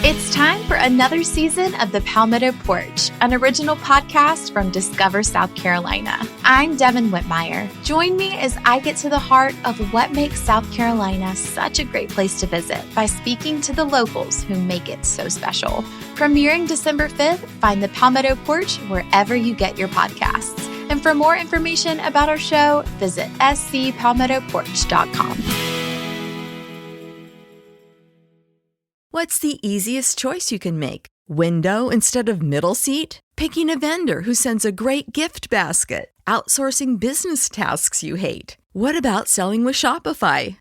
It's time for another season of The Palmetto Porch, an original podcast from Discover South Carolina. I'm Devin Whitmire. Join me as I get to the heart of what makes South Carolina such a great place to visit by speaking to the locals who make it so special. Premiering December 5th, find The Palmetto Porch wherever you get your podcasts. And for more information about our show, visit scpalmettoporch.com. What's the easiest choice you can make? Window instead of middle seat? Picking a vendor who sends a great gift basket? Outsourcing business tasks you hate? What about selling with Shopify?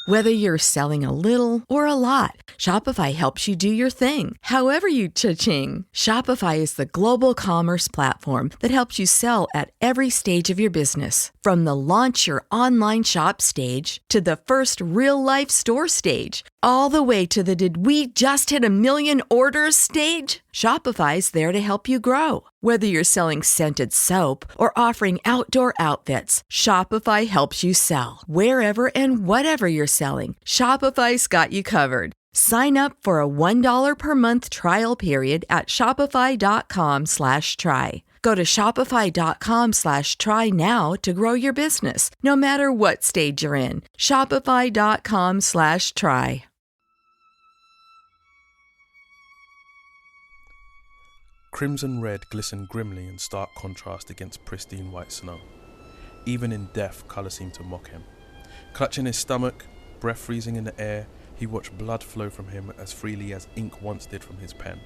Whether you're selling a little or a lot, Shopify helps you do your thing, however you cha-ching. Shopify is the global commerce platform that helps you sell at every stage of your business. From the launch your online shop stage to the first real-life store stage, all the way to the did we just hit 1 million orders stage? Shopify's there to help you grow. Whether you're selling scented soap or offering outdoor outfits, Shopify helps you sell. Wherever and whatever you're selling, Shopify's got you covered. Sign up for a $1 per month trial period at shopify.com/try. Go to shopify.com/try now to grow your business, no matter what stage you're in. Shopify.com/try. Crimson red glistened grimly in stark contrast against pristine white snow. Even in death, colour seemed to mock him. Clutching his stomach, breath freezing in the air, he watched blood flow from him as freely as ink once did from his pen.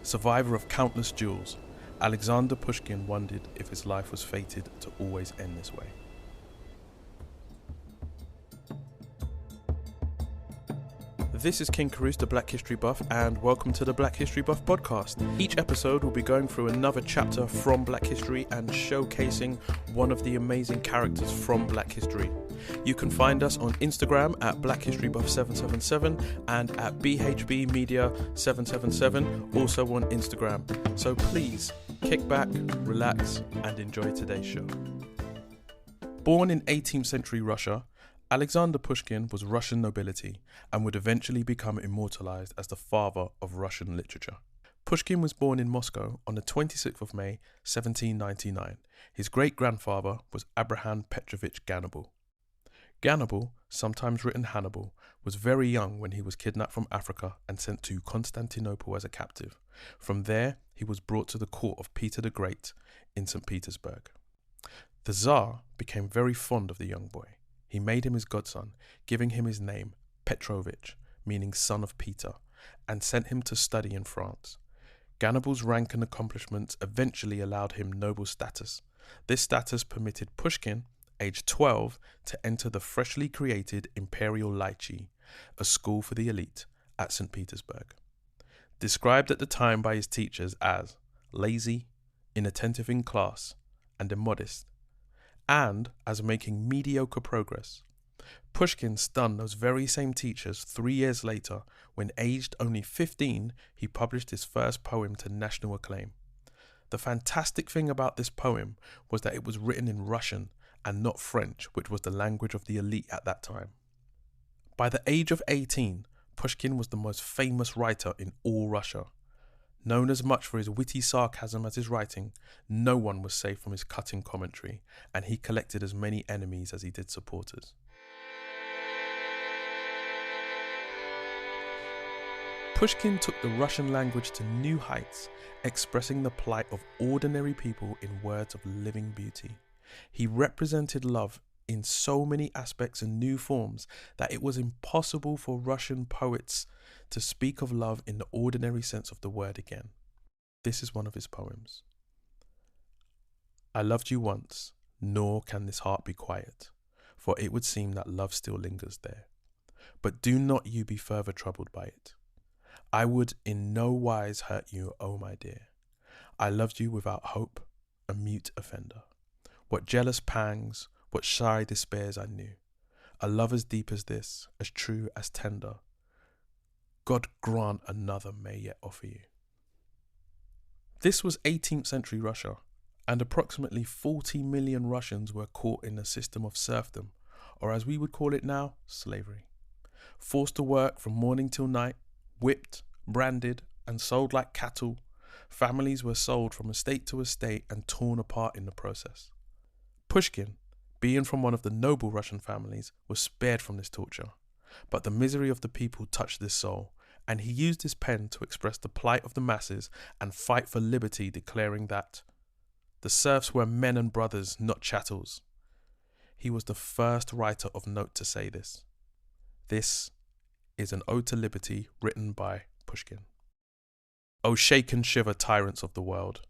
Survivor of countless duels, Alexander Pushkin wondered if his life was fated to always end this way. This is King Kurus, the Black History Buff, and welcome to the Black History Buff podcast. Each episode will be going through another chapter from Black History and showcasing one of the amazing characters from Black History. You can find us on Instagram at Black History Buff 777 and at BHB Media 777, also on Instagram. So please kick back, relax, and enjoy today's show. Born in 18th century Russia, Alexander Pushkin was Russian nobility and would eventually become immortalized as the father of Russian literature. Pushkin was born in Moscow on the 26th of May, 1799. His great-grandfather was Abraham Petrovich Ganable. Ganable, sometimes written Hannibal, was very young when he was kidnapped from Africa and sent to Constantinople as a captive. From there, he was brought to the court of Peter the Great in St. Petersburg. The Tsar became very fond of the young boy. He made him his godson, giving him his name, Petrovich, meaning son of Peter, and sent him to study in France. Ganable's rank and accomplishments eventually allowed him noble status. This status permitted Pushkin, aged 12, to enter the freshly created Imperial Lycee, a school for the elite, at St. Petersburg. Described at the time by his teachers as lazy, inattentive in class, and immodest, and as making mediocre progress. Pushkin stunned those very same teachers 3 years later when, aged only 15, he published his first poem to national acclaim. The fantastic thing about this poem was that it was written in Russian and not French, which was the language of the elite at that time. By the age of 18, Pushkin was the most famous writer in all Russia. Known as much for his witty sarcasm as his writing, no one was safe from his cutting commentary, and he collected as many enemies as he did supporters. Pushkin took the Russian language to new heights, expressing the plight of ordinary people in words of living beauty. He represented love in so many aspects and new forms that it was impossible for Russian poets to speak of love in the ordinary sense of the word again. This is one of his poems. I loved you once, nor can this heart be quiet, for it would seem that love still lingers there. But do not you be further troubled by it. I would in no wise hurt you, O my dear. I loved you without hope, a mute offender. What jealous pangs, what shy despairs I knew. A love as deep as this, as true, as tender. God grant another may yet offer you. This was 18th century Russia, and approximately 40 million Russians were caught in a system of serfdom, or as we would call it now, slavery. Forced to work from morning till night, whipped, branded and sold like cattle. Families were sold from estate to estate and torn apart in the process. Pushkin, being from one of the noble Russian families, was spared from this torture. But the misery of the people touched his soul, and he used his pen to express the plight of the masses and fight for liberty, declaring that the serfs were men and brothers, not chattels. He was the first writer of note to say this. This is an ode to liberty written by Pushkin. O shake and shiver, tyrants of the world,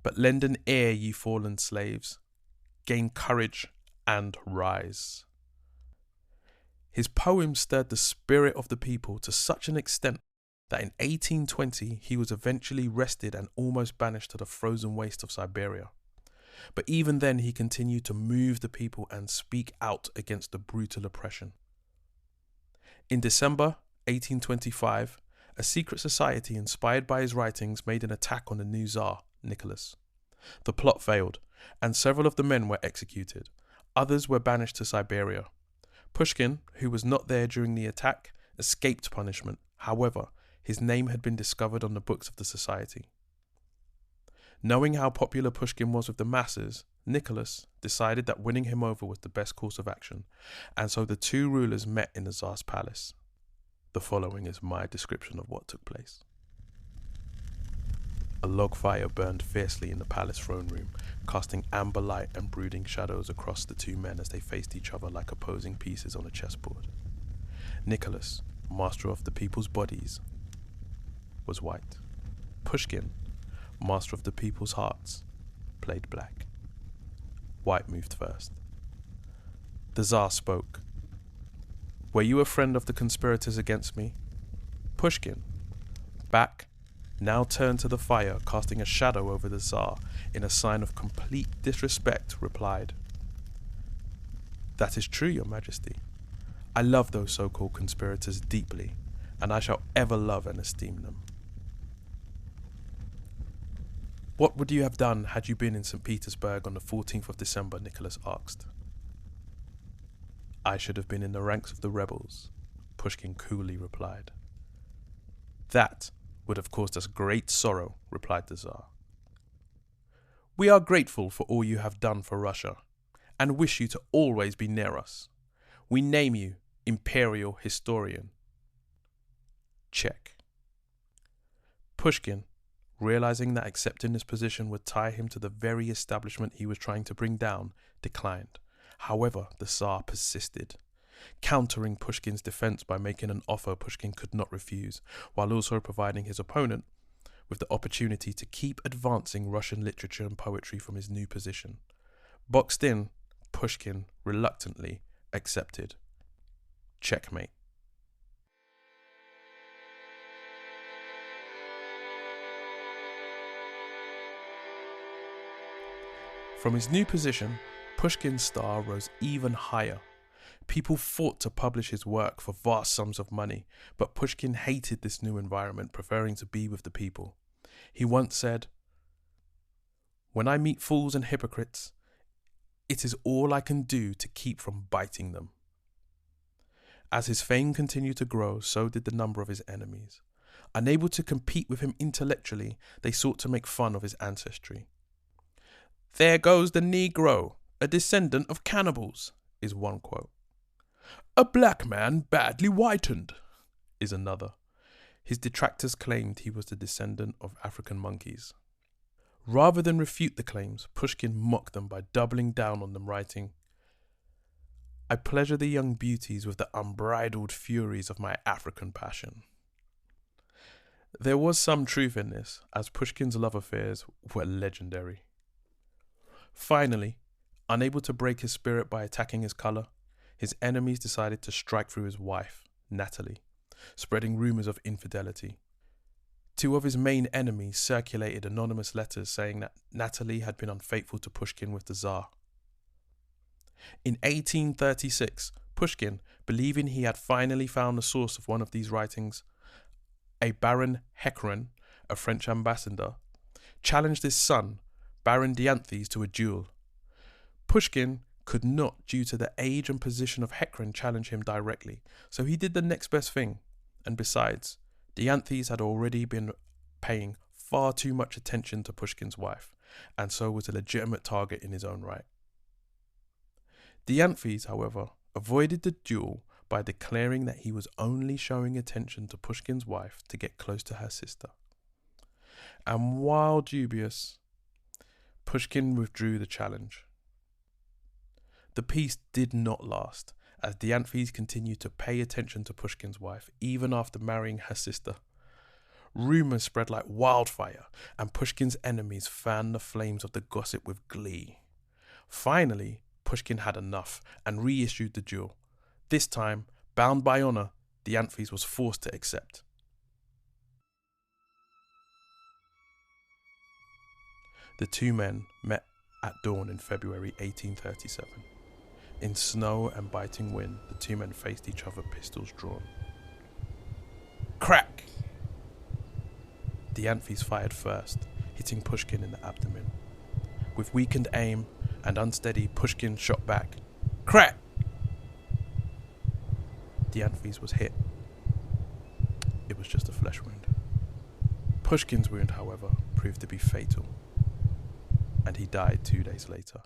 but lend an ear, ye fallen slaves. Gain courage and rise. His poems stirred the spirit of the people to such an extent that in 1820 he was eventually arrested and almost banished to the frozen waste of Siberia. But even then he continued to move the people and speak out against the brutal oppression. In December 1825, a secret society inspired by his writings made an attack on the new Tsar, Nicholas. The plot failed, and several of the men were executed. Others were banished to Siberia. Pushkin, who was not there during the attack, escaped punishment. However, his name had been discovered on the books of the society. Knowing how popular Pushkin was with the masses, Nicholas decided that winning him over was the best course of action, and so the two rulers met in the Tsar's palace. The following is my description of what took place. A log fire burned fiercely in the palace throne room, casting amber light and brooding shadows across the two men as they faced each other like opposing pieces on a chessboard. Nicholas, master of the people's bodies, was white. Pushkin, master of the people's hearts, played black. White moved first. The Tsar spoke. Were you a friend of the conspirators against me? Pushkin, back, now turned to the fire, casting a shadow over the Tsar in a sign of complete disrespect, replied, That is true, your majesty. I love those so-called conspirators deeply, and I shall ever love and esteem them. What would you have done had you been in St. Petersburg on the 14th of December, Nicholas asked. I should have been in the ranks of the rebels, Pushkin coolly replied. That would have caused us great sorrow, replied the Tsar. We are grateful for all you have done for Russia, and wish you to always be near us. We name you Imperial Historian. Check. Pushkin, realizing that accepting this position would tie him to the very establishment he was trying to bring down, declined. However, the Tsar persisted, countering Pushkin's defense by making an offer Pushkin could not refuse, while also providing his opponent with the opportunity to keep advancing Russian literature and poetry from his new position. Boxed in, Pushkin reluctantly accepted. Checkmate. From his new position, Pushkin's star rose even higher. People fought to publish his work for vast sums of money, but Pushkin hated this new environment, preferring to be with the people. He once said, When I meet fools and hypocrites, it is all I can do to keep from biting them. As his fame continued to grow, so did the number of his enemies. Unable to compete with him intellectually, they sought to make fun of his ancestry. There goes the Negro, a descendant of cannibals, is one quote. A black man badly whitened, is another. His detractors claimed he was the descendant of African monkeys. Rather than refute the claims, Pushkin mocked them by doubling down on them, writing, I pleasure the young beauties with the unbridled furies of my African passion. There was some truth in this, as Pushkin's love affairs were legendary. Finally, unable to break his spirit by attacking his colour, his enemies decided to strike through his wife, Natalie, spreading rumours of infidelity. Two of his main enemies circulated anonymous letters saying that Natalie had been unfaithful to Pushkin with the Tsar. In 1836, Pushkin, believing he had finally found the source of one of these writings, a Baron Heckren, a French ambassador, challenged his son, Baron Dianthes, to a duel. Pushkin could not, due to the age and position of Heckren, challenge him directly, so he did the next best thing, and besides, Dianthes had already been paying far too much attention to Pushkin's wife, and so was a legitimate target in his own right. Dianthes, however, avoided the duel by declaring that he was only showing attention to Pushkin's wife to get close to her sister. And while dubious, Pushkin withdrew the challenge. The peace did not last, as Dianthes continued to pay attention to Pushkin's wife even after marrying her sister. Rumours spread like wildfire, and Pushkin's enemies fanned the flames of the gossip with glee. Finally, Pushkin had enough and reissued the duel. This time, bound by honour, Dianthes was forced to accept. The two men met at dawn in February 1837. In snow and biting wind, the two men faced each other, pistols drawn. Crack! Dianthes fired first, hitting Pushkin in the abdomen. With weakened aim and unsteady, Pushkin shot back. Crack! Dianthes was hit. It was just a flesh wound. Pushkin's wound, however, proved to be fatal, and he died 2 days later.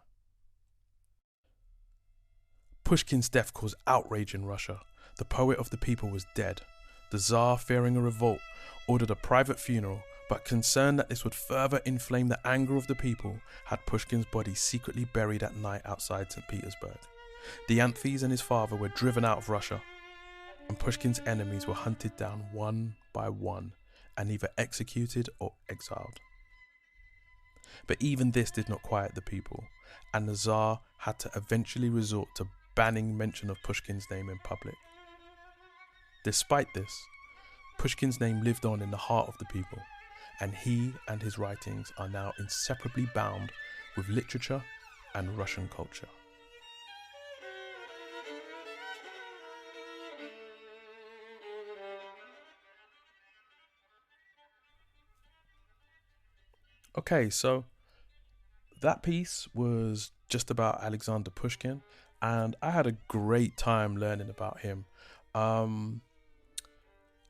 Pushkin's death caused outrage in Russia. The poet of the people was dead. The Tsar, fearing a revolt, ordered a private funeral, but concerned that this would further inflame the anger of the people, had Pushkin's body secretly buried at night outside St. Petersburg. Dianthes and his father were driven out of Russia, and Pushkin's enemies were hunted down one by one and either executed or exiled. But even this did not quiet the people, and the Tsar had to eventually resort to banning mention of Pushkin's name in public. Despite this, Pushkin's name lived on in the heart of the people, and he and his writings are now inseparably bound with literature and Russian culture. Okay, so that piece was just about Alexander Pushkin, and I had a great time learning about him.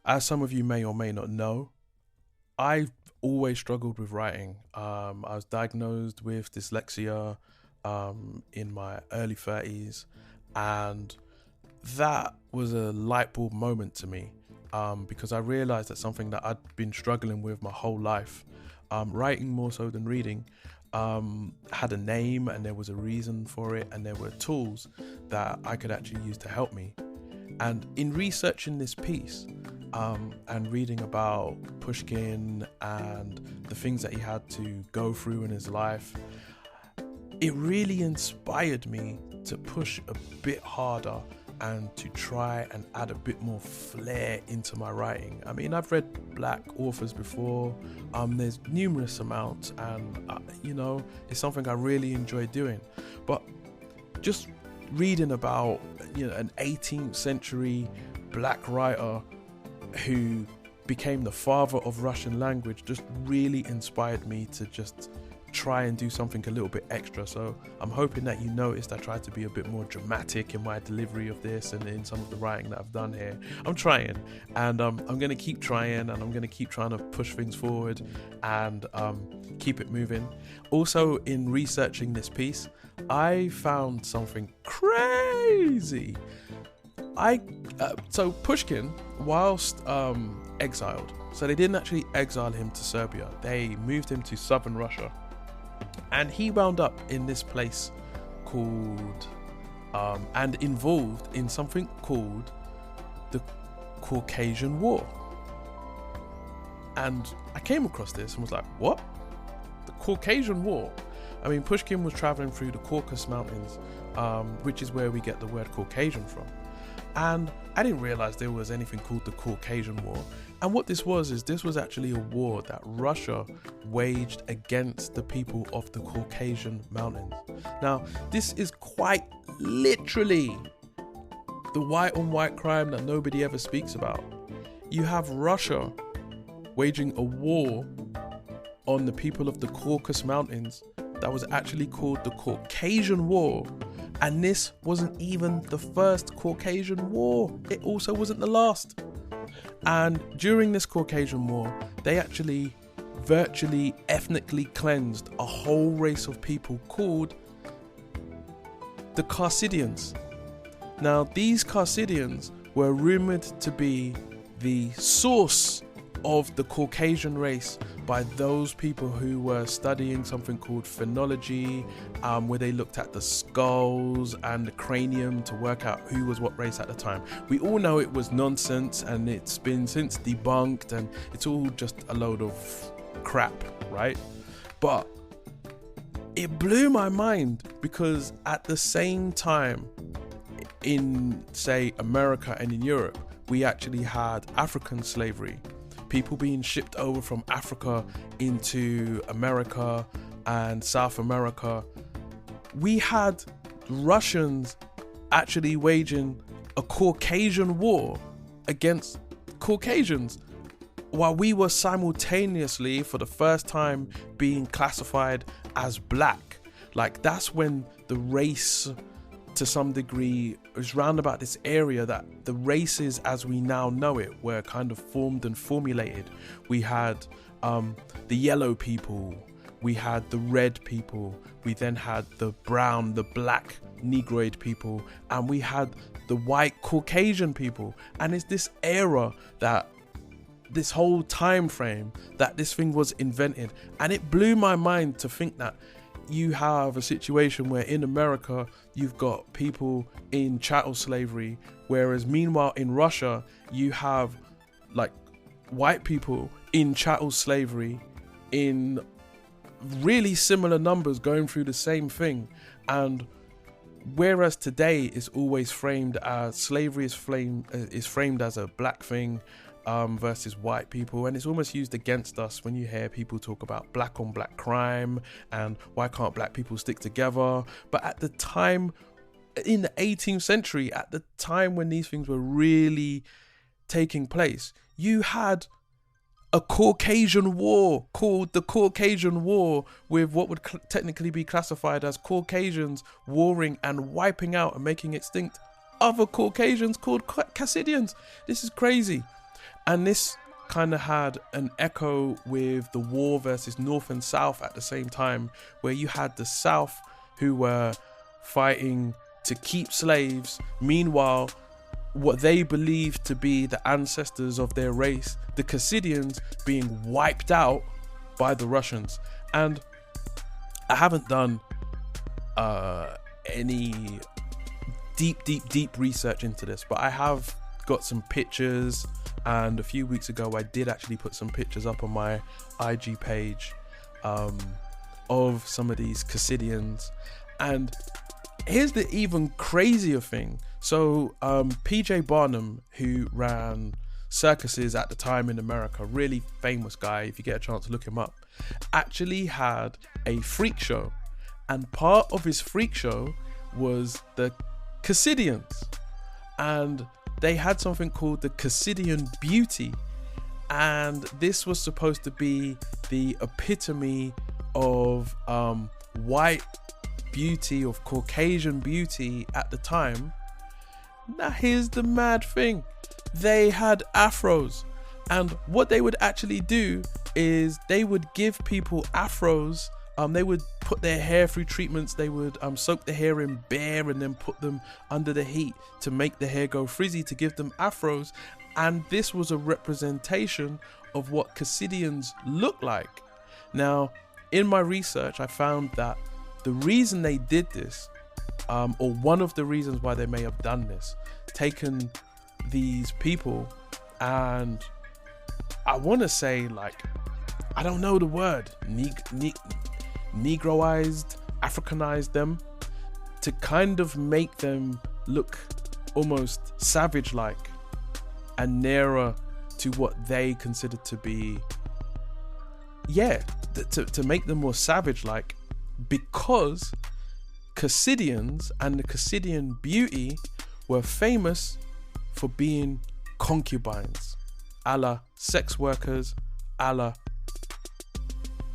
As some of you may or may not know, I've always struggled with writing. I was diagnosed with dyslexia in my early 30s, and that was a light bulb moment to me because I realized that something that I'd been struggling with my whole life, writing more so than reading, had a name and there was a reason for it, and there were tools that I could actually use to help me. And in researching this piece and reading about Pushkin and the things that he had to go through in his life, it really inspired me to push a bit harder and to try and add a bit more flair into my writing. I mean, I've read black authors before, there's numerous amounts, and it's something I really enjoy doing. But just reading about an 18th century black writer who became the father of Russian language just really inspired me to just try and do something a little bit extra. So I'm hoping that you noticed I tried to be a bit more dramatic in my delivery of this and in some of the writing that I've done here. I'm trying, and I'm going to keep trying, and I'm going to keep trying to push things forward and keep it moving. Also, in researching this piece, I found something crazy. So Pushkin, whilst exiled, so they didn't actually exile him to Serbia, they moved him to southern Russia, and he wound up in this place called and involved in something called the Caucasian War. And I came across this and was like, what? The Caucasian War? I mean, Pushkin was traveling through the Caucasus Mountains, which is where we get the word Caucasian from. And I didn't realize there was anything called the Caucasian War. And what this was actually a war that Russia waged against the people of the Caucasian Mountains. Now, this is quite literally the white on white crime that nobody ever speaks about. You have Russia waging a war on the people of the Caucasus Mountains that was actually called the Caucasian War. And this wasn't even the first Caucasian War. It also wasn't the last. And during this Caucasian War, they actually virtually ethnically cleansed a whole race of people called the Carcidians. Now, these Carcidians were rumored to be the source of the Caucasian race by those people who were studying something called phenology, where they looked at the skulls and the cranium to work out who was what race at the time. We all know it was nonsense, and it's been since debunked, and it's all just a load of crap, right? But it blew my mind, because at the same time in, say, America and in Europe, we actually had African slavery, people being shipped over from Africa into America and South America. We had Russians actually waging a Caucasian war against Caucasians, while we were simultaneously, for the first time, being classified as black. Like, that's when the race, to some degree, is round about this area that the races as we now know it were kind of formed and formulated. We had the yellow people, we had the red people, we then had the brown, the black Negroid people, and we had the white Caucasian people. And it's this era, that this whole time frame, that this thing was invented. And it blew my mind to think that you have a situation where in America you've got people in chattel slavery, whereas meanwhile in Russia you have like white people in chattel slavery in really similar numbers going through the same thing. And whereas today is always framed as slavery is framed as a black thing versus white people, and it's almost used against us when you hear people talk about black on black crime and why can't black people stick together. But at the time, in the 18th century, at the time when these things were really taking place, you had a Caucasian war called the Caucasian War, with what would technically be classified as Caucasians warring and wiping out and making extinct other Caucasians called Carcidians. This is crazy. And this kind of had an echo with the war versus North and South at the same time, where you had the South who were fighting to keep slaves. Meanwhile, what they believed to be the ancestors of their race, the Carcidians, being wiped out by the Russians. And I haven't done any deep research into this, but I have got some pictures. And a few weeks ago, I did actually put some pictures up on my IG page of some of these Carcidians. And here's the even crazier thing. So PJ Barnum, who ran circuses at the time in America, really famous guy, if you get a chance to look him up, actually had a freak show. And part of his freak show was the Carcidians. And they had something called the Carcidian Beauty, and this was supposed to be the epitome of white beauty, of Caucasian beauty at the time. Now here's the mad thing. They had afros, and what they would actually do is they would give people afros. They would put their hair through treatments. They would soak the hair in beer and then put them under the heat to make the hair go frizzy, to give them afros. And this was a representation of what Carcidians look like. Now, in my research, I found that the reason they did this, or one of the reasons why they may have done this, taken these people and I want to say, like, I don't know the word, Negroized, Africanized them to kind of make them look almost savage-like and nearer to what they considered to be, to make them more savage-like, because Carcidians and the Carcidian beauty were famous for being concubines, a la sex workers, a la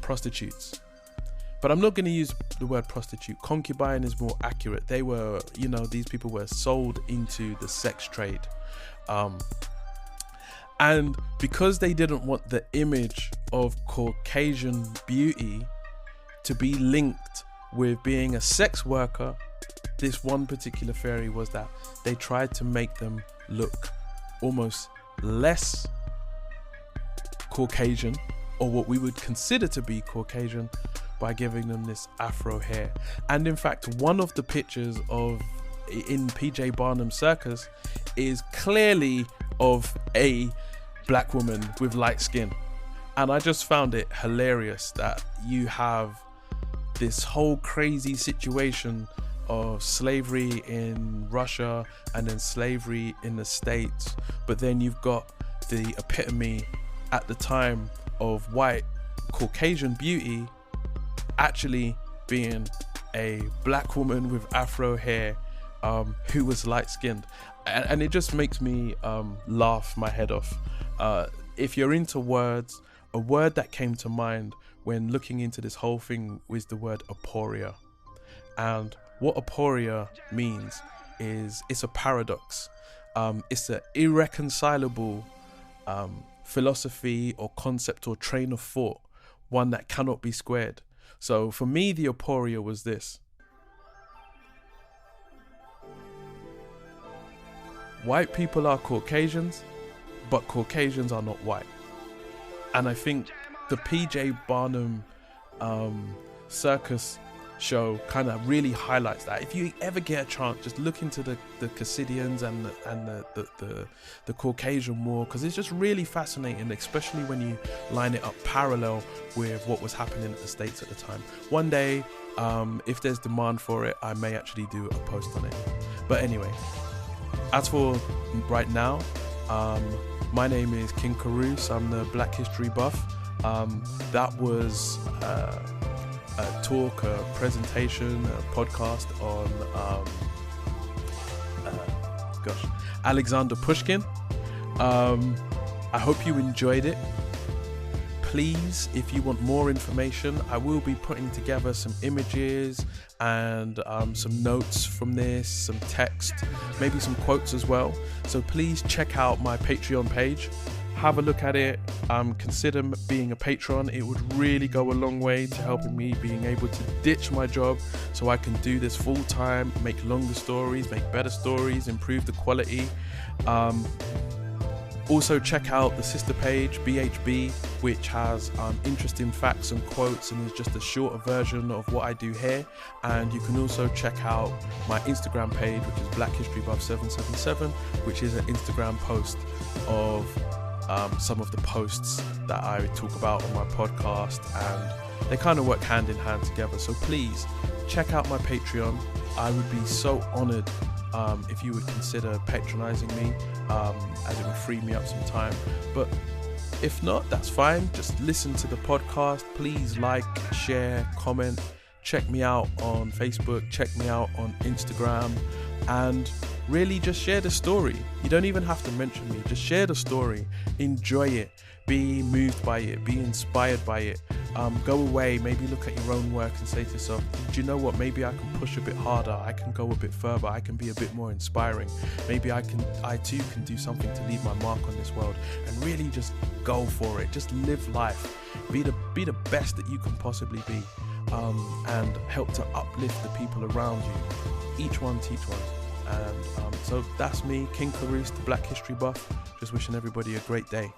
prostitutes. But I'm not going to use the word prostitute. Concubine is more accurate. They were, these people were sold into the sex trade. And because they didn't want the image of Caucasian beauty to be linked with being a sex worker, this one particular theory was that they tried to make them look almost less Caucasian, or what we would consider to be Caucasian, by giving them this afro hair. And in fact, one of the pictures in PJ Barnum's circus is clearly of a black woman with light skin. And I just found it hilarious that you have this whole crazy situation of slavery in Russia and then slavery in the States, but then you've got the epitome at the time of white Caucasian beauty actually being a black woman with afro hair who was light skinned, and it just makes me laugh my head off. If you're into words, a word that came to mind when looking into this whole thing was the word aporia. And what aporia means is it's a paradox. It's an irreconcilable philosophy or concept or train of thought, one that cannot be squared. So for me, the aporia was this: white people are Caucasians, but Caucasians are not white. And I think the PJ Barnum circus show kind of really highlights that. If you ever get a chance, just look into the Casidians and the Caucasian War, because it's just really fascinating, especially when you line it up parallel with what was happening at the States at the time. One day, if there's demand for it, I may actually do a post on it. But anyway, as for right now, my name is King Kurus. I'm the Black History Buff. That was a talk, a presentation, a podcast on Alexander Pushkin. I hope you enjoyed it. Please, if you want more information, I will be putting together some images and some notes from this, some text, maybe some quotes as well. So please check out my Patreon page. Have a look at it. Consider being a patron. It would really go a long way to helping me being able to ditch my job so I can do this full time, make longer stories, make better stories, improve the quality. Also check out the sister page, BHB, which has interesting facts and quotes and is just a shorter version of what I do here. And you can also check out my Instagram page, which is Black History Buff 777, which is an Instagram post of some of the posts that I talk about on my podcast, and they kind of work hand in hand together. So please check out my Patreon. I would be so honored if you would consider patronizing me, as it would free me up some time. But if not, that's fine. Just listen to the podcast. Please like, share, comment. Check me out on Facebook. Check me out on Instagram. And really just share the story. You don't even have to mention me. Just share the story. Enjoy it. Be moved by it. Be inspired by it. Go away, maybe look at your own work and say to yourself, do you know what, maybe I can push a bit harder, I can go a bit further, I can be a bit more inspiring, maybe I too can do something to leave my mark on this world. And really just go for it. Just live life, be the best that you can possibly be, and help to uplift the people around you. Each one teach one. And so that's me, King Kurus, the Black History Buff, just wishing everybody a great day.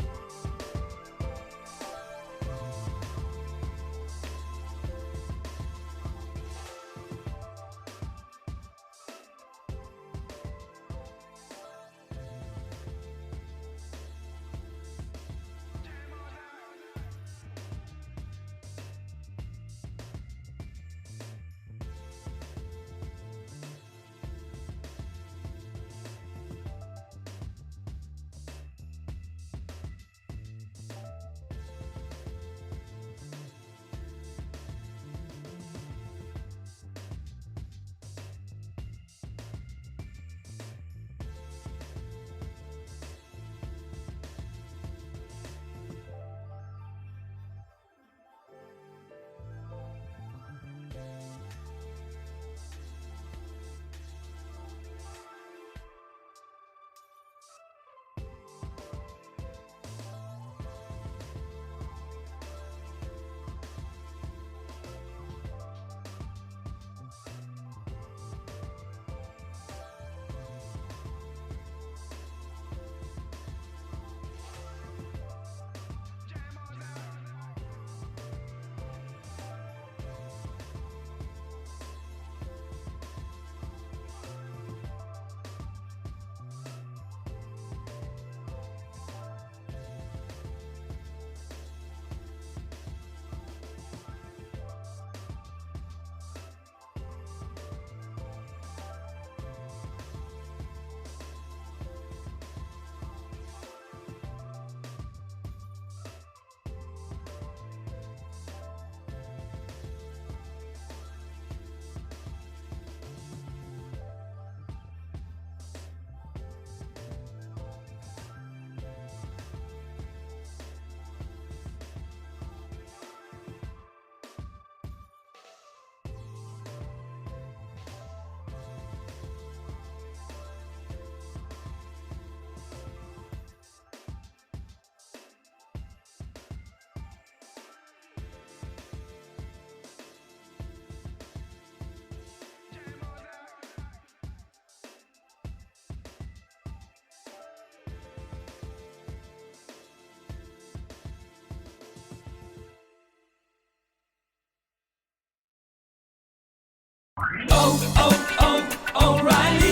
O'Reilly.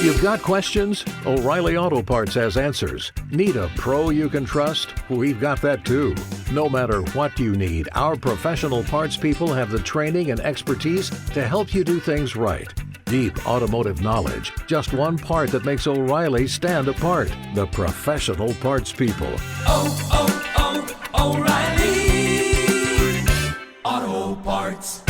You've got questions? O'Reilly Auto Parts has answers. Need a pro you can trust? We've got that too. No matter what you need, our professional parts people have the training and expertise to help you do things right. Deep automotive knowledge, just one part that makes O'Reilly stand apart. The professional parts people. O'Reilly Auto Parts.